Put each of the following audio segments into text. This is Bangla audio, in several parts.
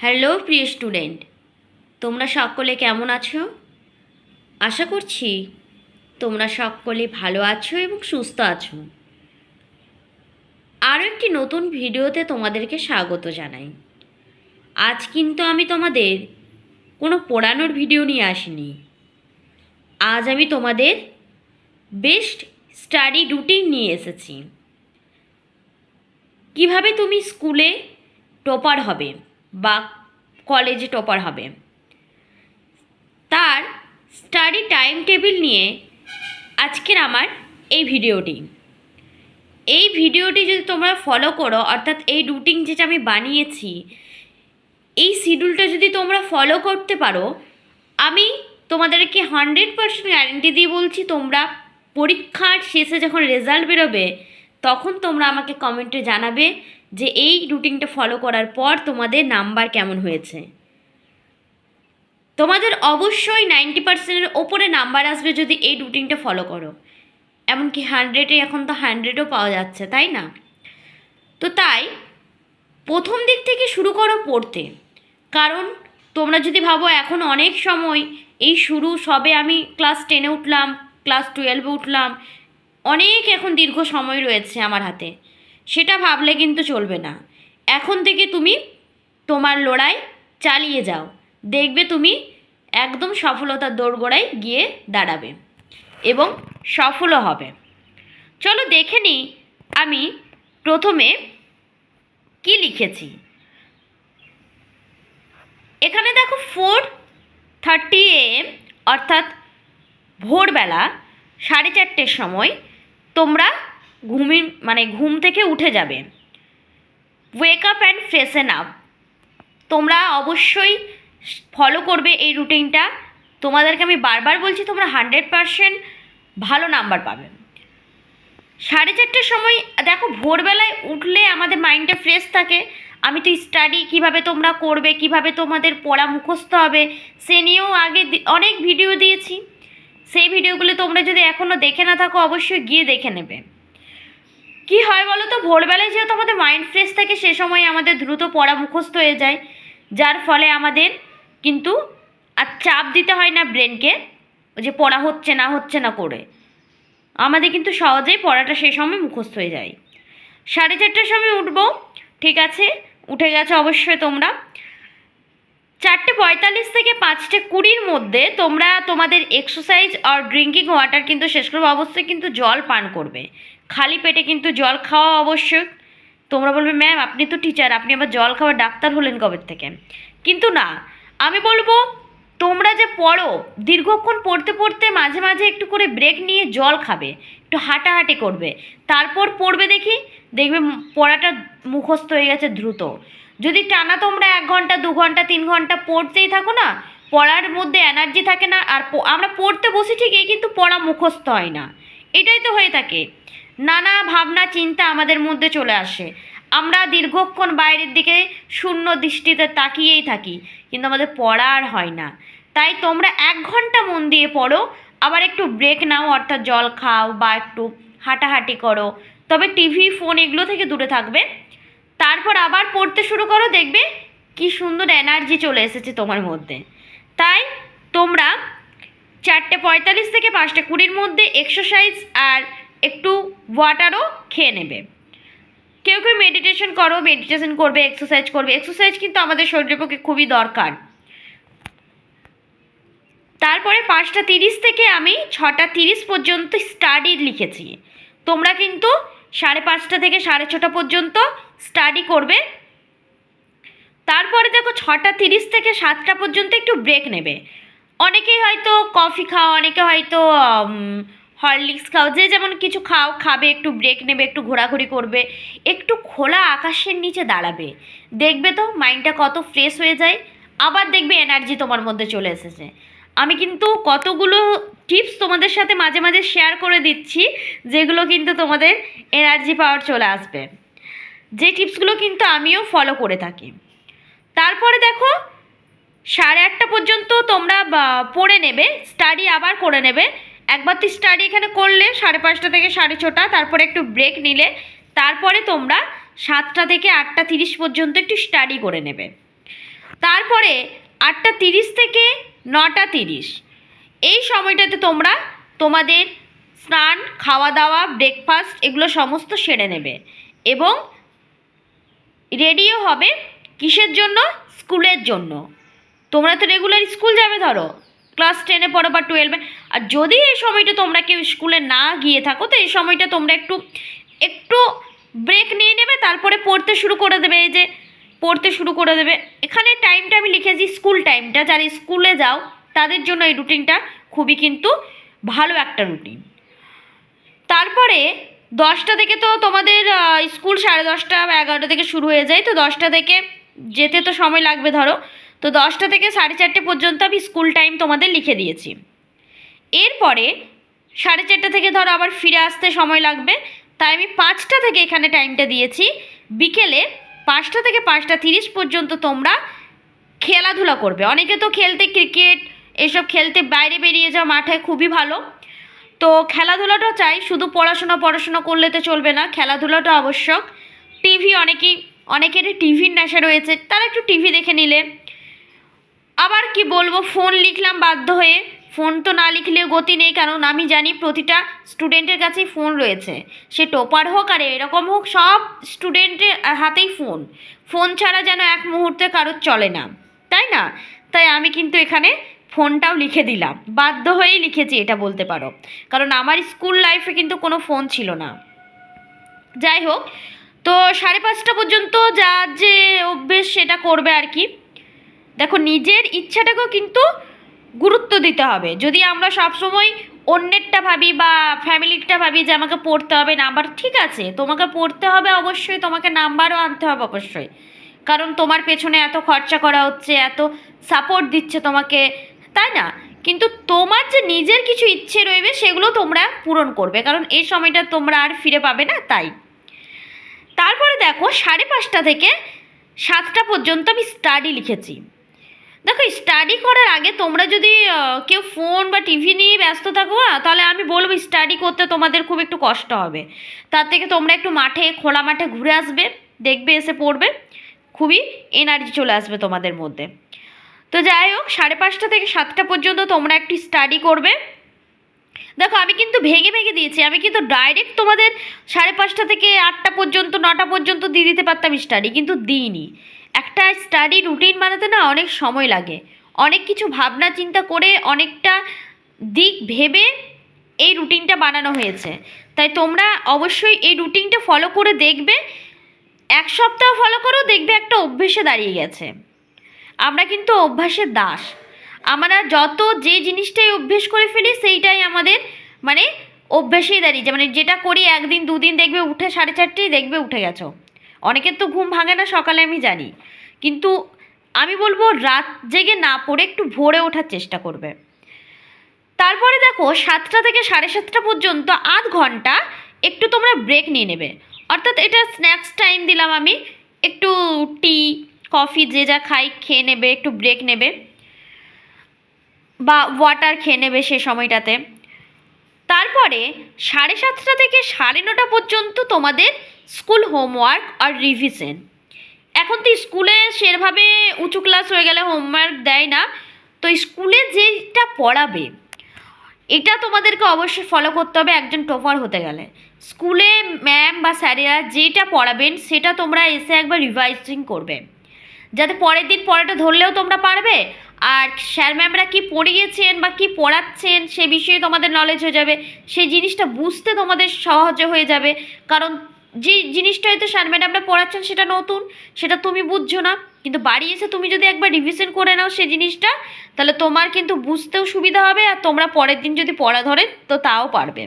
হ্যালো প্রিয় স্টুডেন্ট, তোমরা সকলে কেমন আছো? আশা করছি তোমরা সকলে ভালো আছো এবং সুস্থ আছো। আরও একটি নতুন ভিডিওতে তোমাদেরকে স্বাগত জানাই। আজ কিন্তু আমি তোমাদের কোনো পড়ানোর ভিডিও নিয়ে আসিনি। আজ আমি তোমাদের বেস্ট স্টাডি রুটিন নিয়ে এসেছি। কিভাবে তুমি স্কুলে টপার হবে বা কলেজে টপার হবে, তার স্টাডি টাইম টেবিল নিয়ে আজকের আমার এই ভিডিওটি যদি তোমরা ফলো করো, অর্থাৎ এই রুটিন যেটা আমি বানিয়েছি, এই শিডিউলটা যদি তোমরা ফলো করতে পারো, আমি তোমাদেরকে 100% গ্যারেন্টি দিয়ে বলছি, তোমরা পরীক্ষার শেষে যখন রেজাল্ট বেরোবে তখন তোমরা আমাকে কমেন্টে জানাবে যে এই রুটিনটা ফলো করার পর তোমাদের নাম্বার কেমন হয়েছে। তোমাদের অবশ্যই 90%-এর ওপরে নাম্বার আসবে যদি এই রুটিনটা ফলো করো। এমনকি 100-এ এখন তো 100ও পাওয়া যাচ্ছে, তাই না? তো তাই প্রথম দিক থেকে শুরু করো পড়তে। কারণ তোমরা যদি ভাবো এখন অনেক সময়, এই শুরু সবে আমি ক্লাস 10-এ উঠলাম, ক্লাস 12-এ উঠলাম, অনেক এখন দীর্ঘ সময় রয়েছে আমার হাতে, সেটা ভাবলে কিন্তু চলবে না। এখন থেকে তুমি তোমার লড়াই চালিয়ে যাও, দেখবে তুমি একদম সফলতার দোরগোড়ায় গিয়ে দাঁড়াবে এবং সফলও হবে। চলো দেখে নিই আমি প্রথমে কি লিখেছি। এখানে দেখো 4:30 AM, অর্থাৎ ভোরবেলা 4:30-এর সময় তোমরা ঘুম থেকে উঠে যাবে। ওয়েক আপ অ্যান্ড ফ্রেশন আপ তোমরা অবশ্যই ফলো করবে এই রুটিনটা। তোমাদেরকে আমি বারবার বলছি, তোমরা 100% ভালো নাম্বার পাবে। 4:30-এর সময় দেখো, ভোরবেলায় উঠলে আমাদের মাইন্ডটা ফ্রেশ থাকে। আমি তো স্টাডি কীভাবে তোমরা করবে, কিভাবে তোমাদের পড়া মুখস্থ হবে, সে নিয়েও আগে অনেক ভিডিও দিয়েছি। সেই ভিডিওগুলো তোমরা যদি এখনও দেখে না থাকো, অবশ্যই গিয়ে দেখে নেবে। কি হয় বলো তো, ভোরবেলায় যেহেতু আমাদের মাইন্ড ফ্রেশ থাকে, সে সময় আমাদের দ্রুত পড়া মুখস্থ হয়ে যায়, যার ফলে আমাদের কিন্তু আর চাপ দিতে হয় না ব্রেনকে যে পড়া হচ্ছে না করে। আমাদের কিন্তু সহজেই পড়াটা সেই সময় মুখস্থ হয়ে যায়। 4:30-এর সময় উঠবো, ঠিক আছে, উঠে গেছো অবশ্যই তোমরা। 4:45 থেকে 5:20-র মধ্যে তোমরা তোমাদের এক্সারসাইজ আর ড্রিঙ্কিং ওয়াটার কিন্তু শেষ করবে। অবশ্যই কিন্তু জল পান করবে, খালি পেটে কিন্তু জল খাওয়া আবশ্যক। তোমরা বলবে, ম্যাম আপনি তো টিচার, আপনি আবার জল খাওয়া ডাক্তার হলেন কবে থেকে? কিন্তু না, আমি বলবো তোমরা যে পড়ো, দীর্ঘক্ষণ পড়তে পড়তে মাঝে মাঝে একটু করে ব্রেক নিয়ে জল খাবে, একটু হাঁটাহাঁটি করবে, তারপর পড়বে। দেখবে পড়াটা মুখস্থ হয়ে গেছে দ্রুত। যদি টানা তোমরা 1 ঘন্টা 2 ঘন্টা 3 ঘন্টা পড়তেই থাকো না, পড়ার মধ্যে এনার্জি থাকে না, আর আমরা পড়তে বসি ঠিকই, কিন্তু পড়া মুখস্থ হয় না। এটাই তো হয়ে থাকে, নানা ভাবনা চিন্তা আমাদের মধ্যে চলে আসে, আমরা দীর্ঘক্ষণ বাইরের দিকে শূন্য দৃষ্টিতে তাকিয়েই থাকি, কিন্তু আমাদের পড়া আর হয় না। তাই তোমরা 1 ঘন্টা মন দিয়ে পড়ো, আবার একটু ব্রেক নাও, অর্থাৎ জল খাও বা একটু হাঁটাহাঁটি করো, তবে টিভি ফোন এগুলো থেকে দূরে থাকবে। তারপর আবার পড়তে শুরু করো, দেখবে কি সুন্দর এনার্জি চলে এসেছে তোমার মধ্যে। তাই তোমরা 4:45 থেকে 5:20-র মধ্যে এক্সারসাইজ আর একটু ওয়াটারও খেয়ে নেবে। কেউ কেউ মেডিটেশন করবে, এক্সারসাইজ করবে। এক্সারসাইজ কিন্তু আমাদের শরীরের পক্ষে খুবই দরকার। তারপরে 5:30 থেকে আমি 6:30 পর্যন্ত স্টাডি লিখেছি। তোমরা কিন্তু 5:30 থেকে 6:30 পর্যন্ত স্টাডি করবে। তারপরে দেখো 6:30 থেকে 7টা পর্যন্ত একটু ব্রেক নেবে। অনেকেই হয়তো কফি খাও, অনেকে হয়তো হরলিক্স খাও, যে যেমন কিছু খাবে, একটু ব্রেক নেবে, একটু ঘোরাঘুরি করবে, একটু খোলা আকাশের নিচে দাঁড়াবে, দেখবে তো মাইন্ডটা কত ফ্রেশ হয়ে যায়। আবার দেখবে এনার্জি তোমার মধ্যে চলে এসেছে। আমি কিন্তু কতগুলো টিপস তোমাদের সাথে মাঝে মাঝে শেয়ার করে দিচ্ছি, যেগুলো কিন্তু তোমাদের এনার্জি পাওয়ার চলে আসবে, যে টিপসগুলো কিন্তু আমিও ফলো করে থাকি। তারপরে দেখো 8:30 পর্যন্ত তোমরা পড়ে নেবে, স্টাডি আবার করে নেবে। একবার তো স্টাডি এখানে করলে 5:30 থেকে 6:30, তারপরে একটু ব্রেক নিলে, তারপরে তোমরা 7টা থেকে 8:30 পর্যন্ত একটু স্টাডি করে নেবে। তারপরে 8:30 থেকে 9:30 এই সময়টাতে তোমরা তোমাদের স্নান, খাওয়া দাওয়া, ব্রেকফাস্ট এগুলো সমস্ত সেরে নেবে এবং রেডিও হবে কিসের জন্য? স্কুলের জন্য। তোমরা তো রেগুলার স্কুল যাবে, ধরো ক্লাস 10-এ পড়ো বা 12-এ। আর যদি এই সময়টা তোমরা কেউ স্কুলে না গিয়ে থাকো, তো এই সময়টা তোমরা একটু একটু ব্রেক নিয়ে নেবে, তারপরে পড়তে শুরু করে দেবে। এই যে পড়তে শুরু করে দেবে, এখানে টাইমটা আমি লিখেছি স্কুল টাইমটা। যারা স্কুলে যাও তাদের জন্য এই রুটিনটা খুবই কিন্তু ভালো একটা রুটিন। তারপরে 10টা থেকে তো তোমাদের স্কুল 10:30 বা 11টা থেকে শুরু হয়ে যায়, তো 10টা থেকে যেতে তো সময় লাগবে ধরো, তো 10টা থেকে 4:30 পর্যন্ত আমি স্কুল টাইম তোমাদের লিখে দিয়েছি। এরপরে 4:30 থেকে ধরো আবার ফিরে আসতে সময় লাগবে, তাই আমি 5টা থেকে এখানে টাইমটা দিয়েছি। বিকেলে 5টা থেকে 5:30 পর্যন্ত তোমরা খেলাধুলা করবে। অনেকে তো খেলতে, ক্রিকেট এসব খেলতে বাইরে বেরিয়ে যাও মাঠে, খুবই ভালো। তো খেলাধুলাটা চাই, শুধু পড়াশোনা করলে তো চলবে না, খেলাধুলাটা আবশ্যক। টিভি অনেকেরই টিভির নেশা রয়েছে, তারা একটু টিভি দেখে নিলে। আবার কি বলবো, ফোন লিখলাম বাধ্য হয়ে, ফোন তো না লিখলেও গতি নেই, কারণ আমি জানি প্রতিটা স্টুডেন্টের কাছেই ফোন রয়েছে। সে টপার হোক আর এরকম হোক, সব স্টুডেন্টের হাতেই ফোন। ফোন ছাড়া যেন এক মুহূর্তে কারোর চলে না, তাই না? তাই আমি কিন্তু এখানে ফোনটাও লিখে দিলাম, বাধ্য হয়েই লিখেছি এটা বলতে পারো, কারণ আমার স্কুল লাইফে কিন্তু কোনো ফোন ছিল না। যাই হোক, তো 5:30 পর্যন্ত যার যে অভ্যেস সেটা করবে আর কি। দেখো, নিজের ইচ্ছাটাকেও কিন্তু গুরুত্ব দিতে হবে। যদি আমরা সবসময় অন্যেরটা ভাবি বা ফ্যামিলিরটা ভাবি যে আমাকে পড়তে হবে, নাম্বার, ঠিক আছে তোমাকে পড়তে হবে অবশ্যই, তোমাকে নাম্বারও আনতে হবে অবশ্যই, কারণ তোমার পেছনে এত খরচা করা হচ্ছে, এত সাপোর্ট দিচ্ছে তোমাকে, তাই না? কিন্তু তোমার যে নিজের কিছু ইচ্ছে রইবে সেগুলো তোমরা পূরণ করবে, কারণ এই সময়টা তোমরা আর ফিরে পাবে না, তাই। তারপরে দেখো, 5:30 থেকে 7টা পর্যন্ত আমি স্টাডি লিখেছি। দেখো, স্টাডি করার আগে তোমরা যদি কেউ ফোন বা টিভি নিয়ে ব্যস্ত থাকো না, তাহলে আমি বলবো স্টাডি করতে তোমাদের খুব একটু কষ্ট হবে। তার থেকে তোমরা একটু মাঠে, খোলা মাঠে ঘুরে আসবে, দেখবে, এসে পড়বে, খুবই এনার্জি চলে আসবে তোমাদের মধ্যে। তো যাই হোক, 5:30 থেকে 7টা পর্যন্ত তোমরা একটু স্টাডি করবে। দেখো, আমি কিন্তু ভেঙে ভেঙে দিয়েছি, আমি কিন্তু ডাইরেক্ট তোমাদের 5:30 থেকে 8টা পর্যন্ত, 9টা পর্যন্ত দিয়ে দিতে পারতাম স্টাডি, কিন্তু দিইনি। একটা স্টাডি রুটিন বানাতে না অনেক সময় লাগে, অনেক কিছু ভাবনা চিন্তা করে, অনেকটা দিক ভেবে এই রুটিনটা বানানো হয়েছে। তাই তোমরা অবশ্যই এই রুটিনটা ফলো করে দেখবে, 1 সপ্তাহ ফলো করো, দেখবে একটা অভ্যেসে দাঁড়িয়ে গেছে। আমরা কিন্তু অভ্যাসের দাস, আমরা যত যে জিনিসটাই অভ্যেস করে ফেলি সেইটাই আমাদের মানে অভ্যেসেই দাঁড়িয়ে, মানে যেটা করি একদিন দুদিন দেখবে উঠে 4:30 দেখবে উঠে গেছো। অনেকের তো ঘুম ভাঙে না সকালে, আমি জানি, কিন্তু আমি বলবো রাত জেগে না পড়ে একটু ভোরে ওঠার চেষ্টা করবে। তারপরে দেখো, 7টা থেকে 7:30 পর্যন্ত আধ ঘন্টা একটু তোমরা ব্রেক নিয়ে নেবে, অর্থাৎ এটা স্ন্যাক্স টাইম দিলাম আমি। একটু টি, কফি যে যা খাই খেয়ে নেবে, একটু ব্রেক নেবে বা ওয়াটার খেয়ে নেবে সে সময়টাতে। তারপরে 7:30 থেকে 9:30 পর্যন্ত তোমাদের স্কুল হোমওয়ার্ক আর রিভিশন। এখন তো স্কুলে সেভাবে উঁচু ক্লাস হয়ে গেলে হোমওয়ার্ক দেয় না, তো স্কুলে যেটা পড়াবে এটা তোমাদেরকে অবশ্যই ফলো করতে হবে একজন টপার হতে গেলে। স্কুলে ম্যাম বা স্যারেরা যেটা পড়াবেন সেটা তোমরা এসে একবার রিভাইজিং করবে, যাতে পরের দিন পড়াটা ধরলেও তোমরা পারবে, আর স্যার ম্যামরা কী পড়িয়েছেন বা কী পড়াচ্ছেন সে বিষয়ে তোমাদের নলেজ হয়ে যাবে, সেই জিনিসটা বুঝতে তোমাদের সহজে হয়ে যাবে। কারণ যে জিনিসটা হয়তো স্যার ম্যাডামরা পড়াচ্ছেন সেটা নতুন, সেটা তুমি বুঝছো না, কিন্তু বাড়ি এসে তুমি যদি একবার রিভিশন করে নাও সেই জিনিসটা, তাহলে তোমার কিন্তু বুঝতেও সুবিধা হবে, আর তোমরা পরের দিন যদি পড়া ধরে তো তাও পারবে।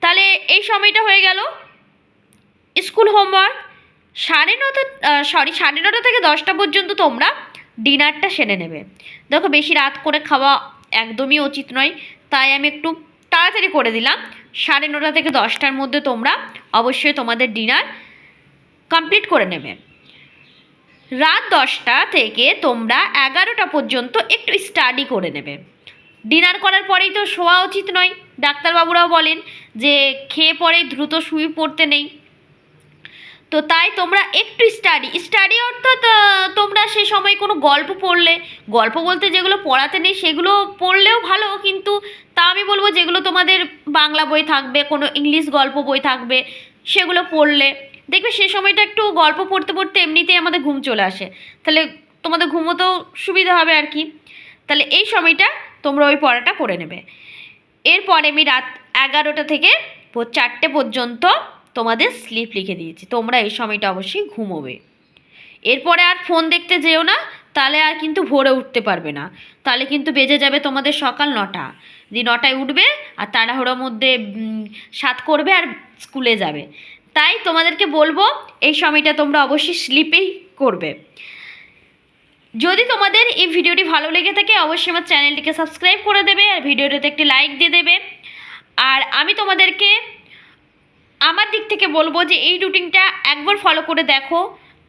তাহলে এই সময়টা হয়ে গেল স্কুল হোমওয়ার্ক। 9:30 থেকে 10টা পর্যন্ত তোমরা ডিনারটা সেরে নেবে। দেখো, বেশি রাত করে খাওয়া একদমই উচিত নয়, তাই আমি একটু তাড়াতাড়ি করে দিলাম। 9:30 থেকে 10টার মধ্যে তোমরা অবশ্যই তোমাদের ডিনার কমপ্লিট করে নেবে। রাত 10টা থেকে তোমরা 11টা পর্যন্ত একটু স্টাডি করে নেবে। ডিনার করার পরেই তো শোয়া উচিত নয়, ডাক্তারবাবুরাও বলেন যে খেয়ে পরে দ্রুত শুয়ে পড়তে নেই। তো তাই তোমরা একটু স্টাডি অর্থাৎ তোমরা সেই সময় কোনো গল্প পড়লে, গল্প বলতে যেগুলো পড়াতে নেই সেগুলো পড়লেও ভালো, কিন্তু তা আমি বলবো যেগুলো তোমাদের বাংলা বই থাকবে, কোনো ইংলিশ গল্প বই থাকবে, সেগুলো পড়লে দেখবে সে সময়টা একটু গল্প পড়তে পড়তে এমনিতেই আমাদের ঘুম চলে আসে, তাহলে তোমাদের ঘুমোতেও সুবিধা হবে আর কি। তাহলে এই সময়টা তোমরা ওই পড়াটা করে নেবে। এরপরে আমি রাত 11টা থেকে 4টে পর্যন্ত তোমাদের স্লিপ লিখে দিয়েছি, তোমরা এই সময়টা অবশ্যই ঘুমোবে। এরপরে আর ফোন দেখতে যেও না, তাহলে আর কিন্তু ভোরে উঠতে পারবে না, তাহলে কিন্তু বেজে যাবে তোমাদের সকাল 9টা, দিয়ে 9টায় উঠবে আর তাড়াহুড়োর মধ্যে সাত করবে আর স্কুলে যাবে। তাই তোমাদেরকে বলবো এই সময়টা তোমরা অবশ্যই স্লিপেই করবে। যদি তোমাদের এই ভিডিওটি ভালো লেগে থাকে অবশ্যই আমার চ্যানেলটিকে সাবস্ক্রাইব করে দেবে আর ভিডিওটিতে একটি লাইক দিয়ে দেবে। আর আমি তোমাদেরকে আমার দিক থেকে বলবো যে এই রুটিনটা একবার ফলো করে দেখো।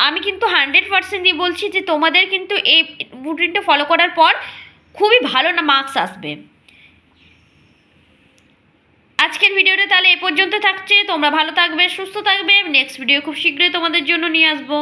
আমি কিন্তু 100% বলছি যে তোমাদের কিন্তু এই রুটিনটা ফলো করার পর খুবই ভালো না মার্কস আসবে। আজকের ভিডিওটা তাহলে এ পর্যন্ত থাকছে, তোমরা ভালো থাকবে, সুস্থ থাকবে। নেক্সট ভিডিও খুব শীঘ্রই তোমাদের জন্য নিয়ে আসবো।